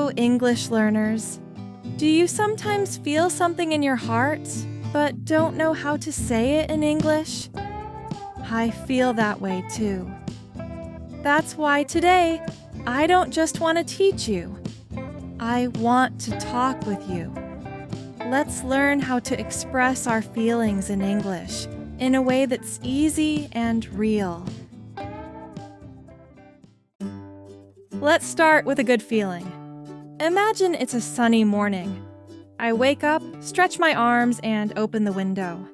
Hello, English learners. Do you sometimes feel something in your heart, but don't know how to say it in English? I feel that way too. That's why today, I don't just want to teach you. I want to talk with you. Let's learn how to express our feelings in English in a way that's easy and real. Let's start with a good feeling. Imagine it's a sunny morning. I wake up, stretch my arms, and open the window.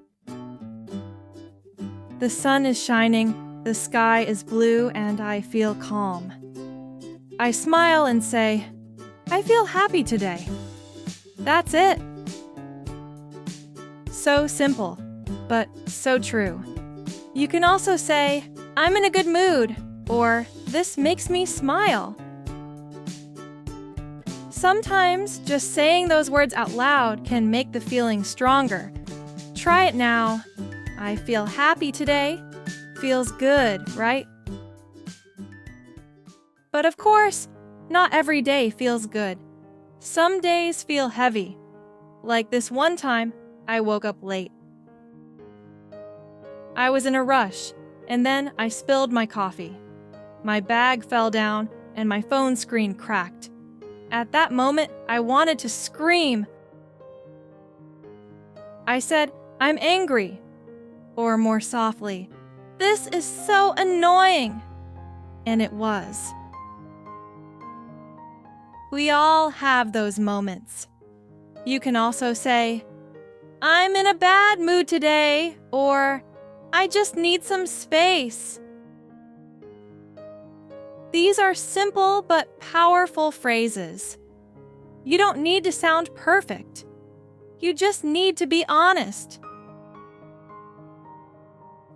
The sun is shining, the sky is blue, and I feel calm. I smile and say, I feel happy today. That's it. So simple, but so true. You can also say, I'm in a good mood, or this makes me smile. Sometimes just saying those words out loud can make the feeling stronger. Try it now. I feel happy today. Feels good, right? But of course, not every day feels good. Some days feel heavy. Like this one time, I woke up late. I was in a rush, and then I spilled my coffee. My bag fell down, and my phone screen cracked. At that moment, I wanted to scream. I said, I'm angry. Or more softly, this is so annoying. And it was. We all have those moments. You can also say, I'm in a bad mood today, or I just need some space. These are simple but powerful phrases. You don't need to sound perfect. You just need to be honest.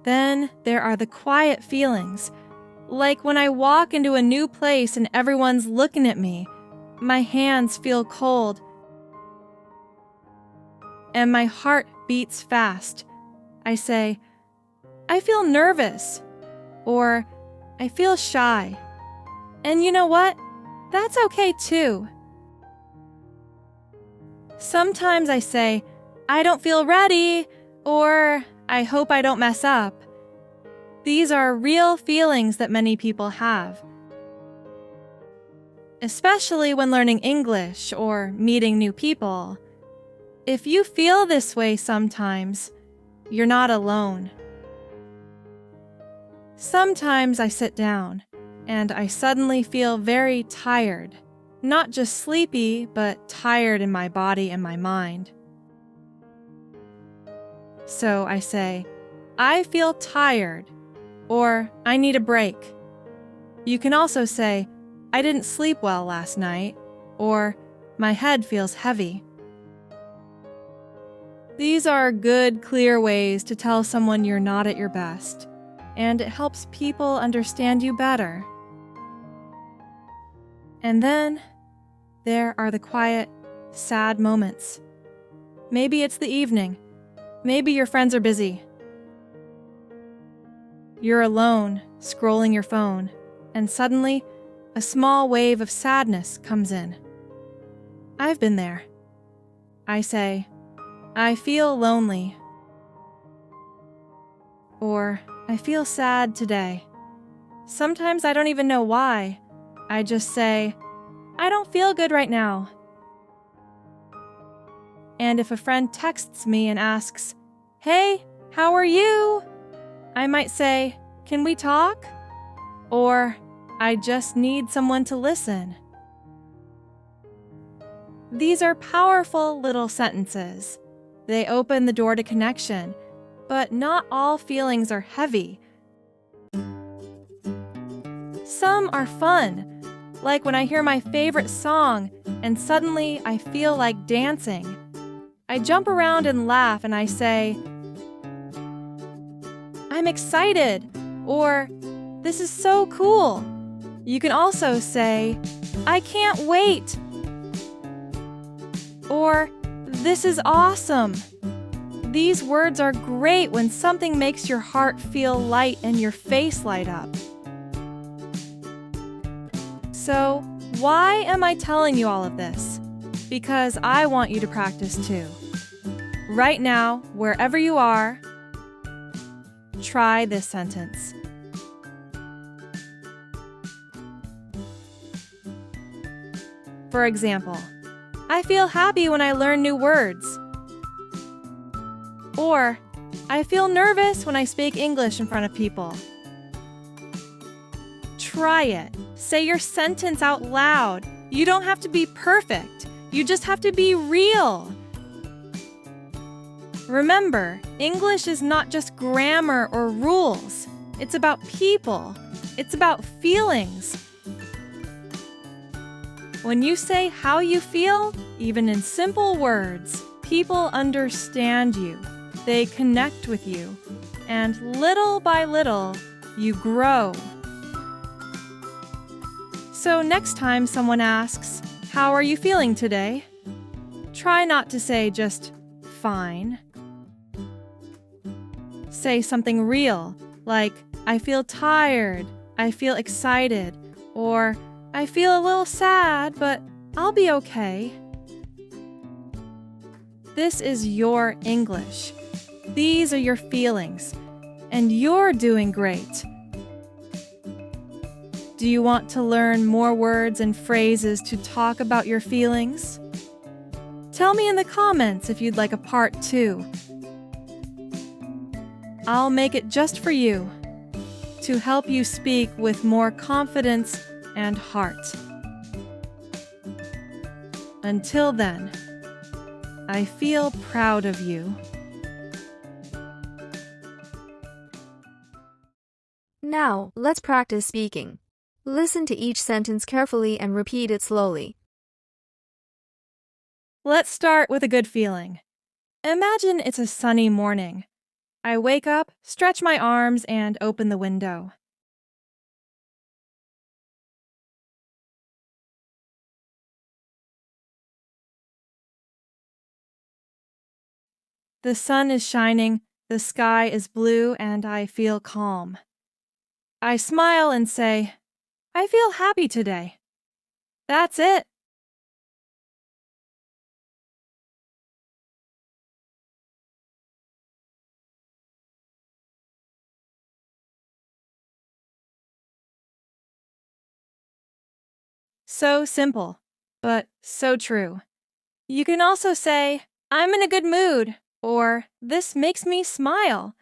Then there are the quiet feelings, like when I walk into a new place and everyone's looking at me. My hands feel cold, and my heart beats fast. I say, I feel nervous, or I feel shy. And you know what? That's okay too. Sometimes I say, I don't feel ready, or I hope I don't mess up. These are real feelings that many people have. Especially when learning English or meeting new people. If you feel this way sometimes, you're not alone. Sometimes I sit down, and I suddenly feel very tired. Not just sleepy, but tired in my body and my mind. So I say, I feel tired, or I need a break. You can also say, I didn't sleep well last night, or my head feels heavy. These are good, clear ways to tell someone you're not at your best, and it helps people understand you better. And then, there are the quiet, sad moments. Maybe it's the evening. Maybe your friends are busy. You're alone, scrolling your phone, and suddenly, a small wave of sadness comes in. I've been there. I say, I feel lonely. Or, I feel sad today. Sometimes I don't even know why. I just say, I don't feel good right now. And if a friend texts me and asks, Hey, how are you? I might say, Can we talk? Or, I just need someone to listen. These are powerful little sentences. They open the door to connection, but not all feelings are heavy. Some are fun, like when I hear my favorite song and suddenly I feel like dancing. I jump around and laugh and I say, I'm excited, or this is so cool. You can also say, I can't wait, or this is awesome. These words are great when something makes your heart feel light and your face light up. So, Why am I telling you all of this? Because I want you to practice too. Right now, wherever you are, try this sentence. For example, I feel happy when I learn new words. Or, I feel nervous when I speak English in front of people. Try it. Say your sentence out loud. You don't have to be perfect. You just have to be real. Remember, English is not just grammar or rules. It's about people. It's about feelings. When you say how you feel, even in simple words, people understand you. They connect with you. And little by little, you grow. So next time someone asks, "How are you feeling today?" try not to say just, "Fine." Say something real, like, "I feel tired," "I feel excited," or "I feel a little sad, but I'll be okay." This is your English. These are your feelings, and you're doing great. Do you want to learn more words and phrases to talk about your feelings? Tell me in the comments if you'd like a part 2. I'll make it just for you, to help you speak with more confidence and heart. Until then, I feel proud of you. Now, let's practice speaking. Listen to each sentence carefully and repeat it slowly. Let's start with a good feeling. Imagine it's a sunny morning. I wake up, stretch my arms, and open the window. The sun is shining, the sky is blue, and I feel calm. I smile and say, "I feel happy today." That's it. So simple, but so true. You can also say, "I'm in a good mood," or "This makes me smile."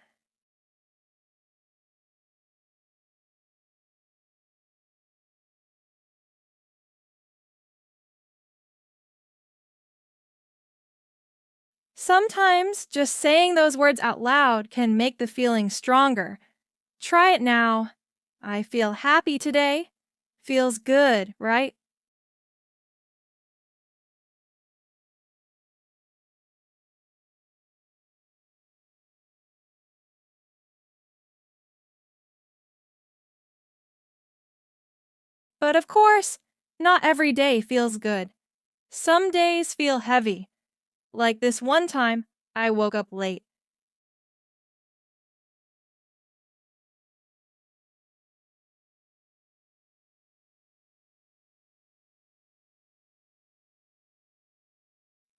Sometimes just saying those words out loud can make the feeling stronger. Try it now. I feel happy today. Feels good, right? But of course, not every day feels good. Some days feel heavy. Like this one time, I woke up late.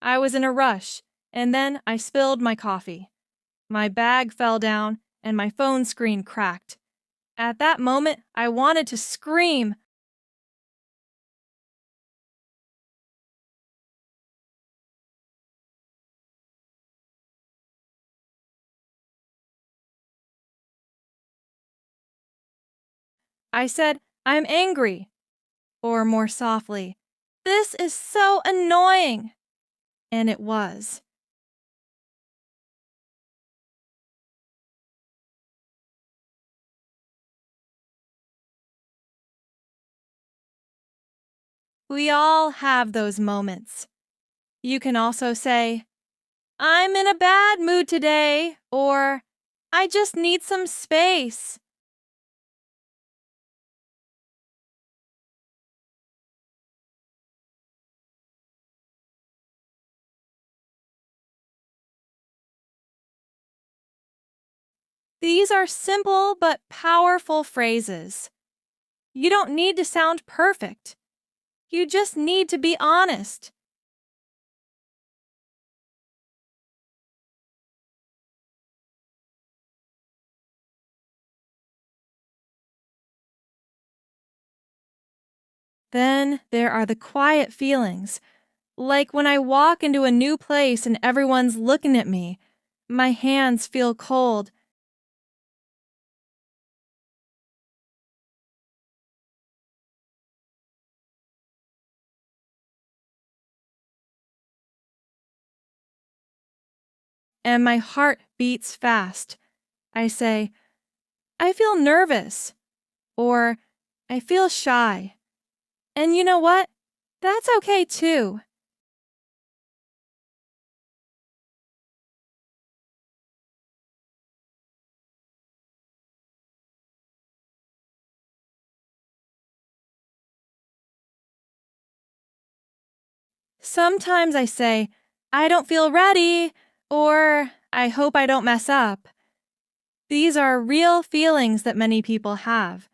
I was in a rush, and then I spilled my coffee. My bag fell down, and my phone screen cracked. At that moment, I wanted to scream. I said, "I'm angry." Or more softly, "This is so annoying." And it was. We all have those moments. You can also say, "I'm in a bad mood today," or "I just need some space." These are simple but powerful phrases. You don't need to sound perfect. You just need to be honest. Then there are the quiet feelings, like when I walk into a new place and everyone's looking at me. My hands feel cold. And my heart beats fast. I say, I feel nervous, or I feel shy. And you know what? That's okay too. Sometimes I say, I don't feel ready, or I hope I don't mess up. These are real feelings that many people have.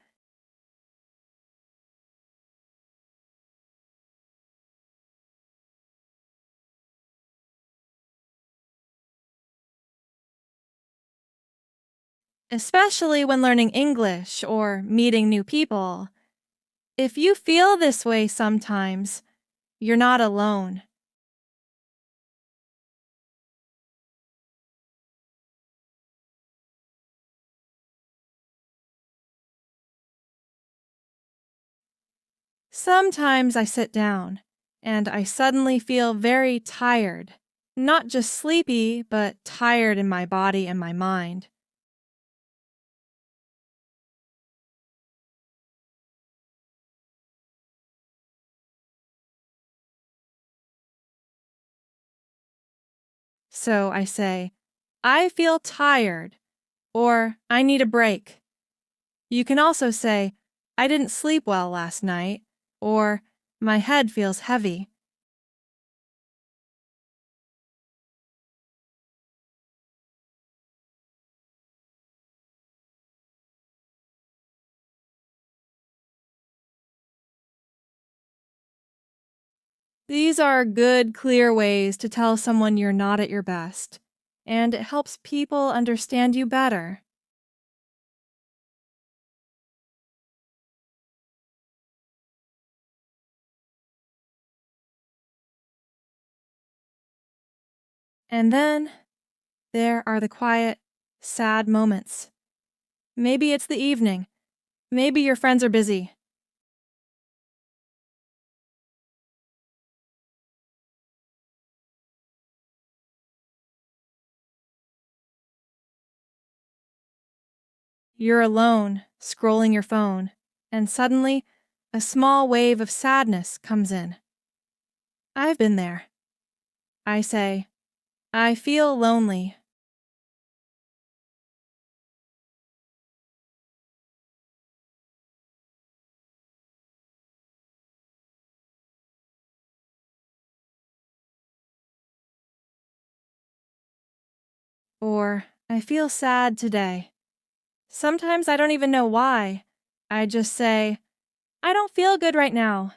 Especially when learning English or meeting new people. If you feel this way sometimes, you're not alone. Sometimes I sit down and I suddenly feel very tired. Not just sleepy, but tired in my body and my mind. So I say, I feel tired, or I need a break. You can also say, I didn't sleep well last night, or my head feels heavy. These are good, clear ways to tell someone you're not at your best, and it helps people understand you better. And then there are the quiet, sad moments. Maybe it's the evening. Maybe your friends are busy. You're alone, scrolling your phone, and suddenly a small wave of sadness comes in. I've been there. I say, I feel lonely, or I feel sad today. Sometimes I don't even know why. I just say, I don't feel good right now.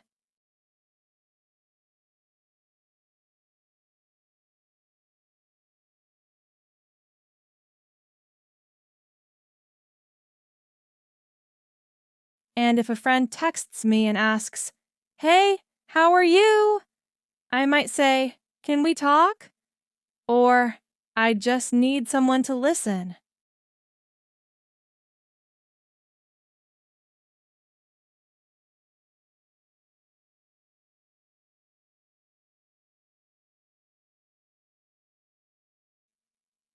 And if a friend texts me and asks, Hey, how are you? I might say, Can we talk? Or, I just need someone to listen.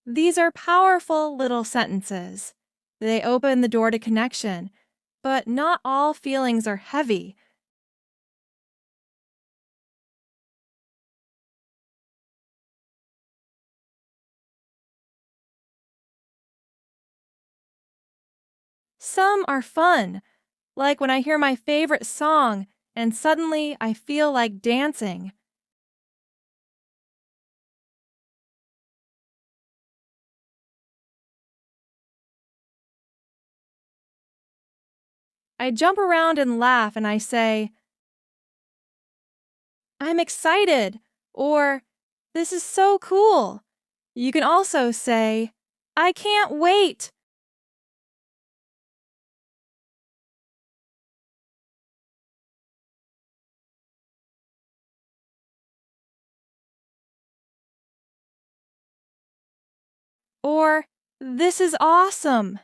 These are powerful little sentences. They open the door to connection, but not all feelings are heavy. Some are fun, like when I hear my favorite song and suddenly I feel like dancing. I jump around and laugh and I say, I'm excited, or this is so cool. You can also say, I can't wait. Or, this is awesome.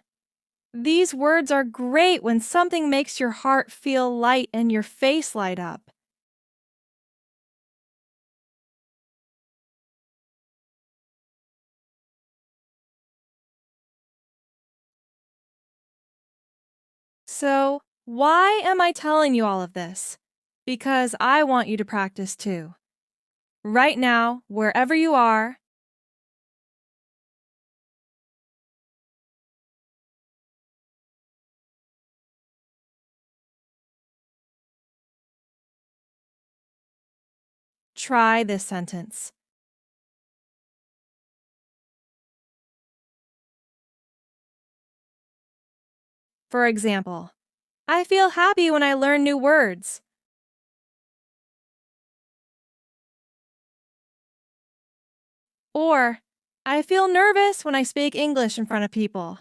These words are great when something makes your heart feel light and your face light up. So, why am I telling you all of this? Because I want you to practice too. Right now, wherever you are, try this sentence. For example, I feel happy when I learn new words. Or, I feel nervous when I speak English in front of people.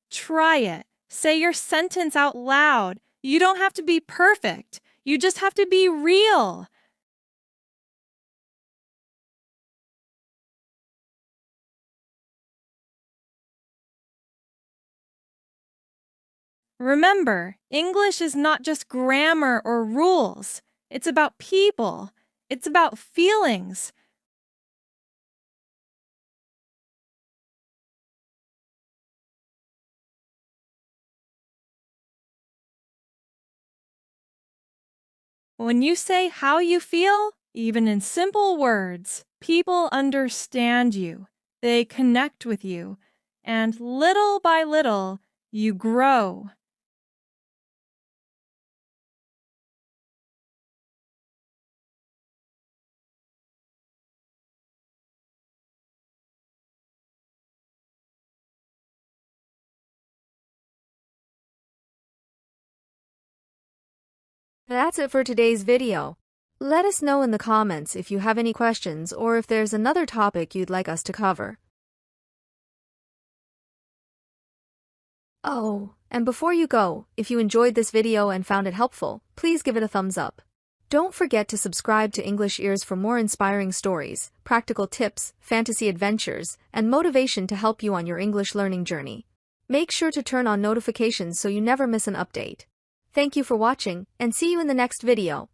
Try it. Say your sentence out loud. You don't have to be perfect. You just have to be real. Remember, English is not just grammar or rules. It's about people. It's about feelings. When you say how you feel, even in simple words, people understand you. They connect with you. And little by little, you grow. That's it for today's video. Let us know in the comments if you have any questions or if there's another topic you'd like us to cover. Oh, and before you go, if you enjoyed this video and found it helpful, please give it a thumbs up. Don't forget to subscribe to English Ears for more inspiring stories, practical tips, fantasy adventures, and motivation to help you on your English learning journey. Make sure to turn on notifications so you never miss an update. Thank you for watching, and see you in the next video.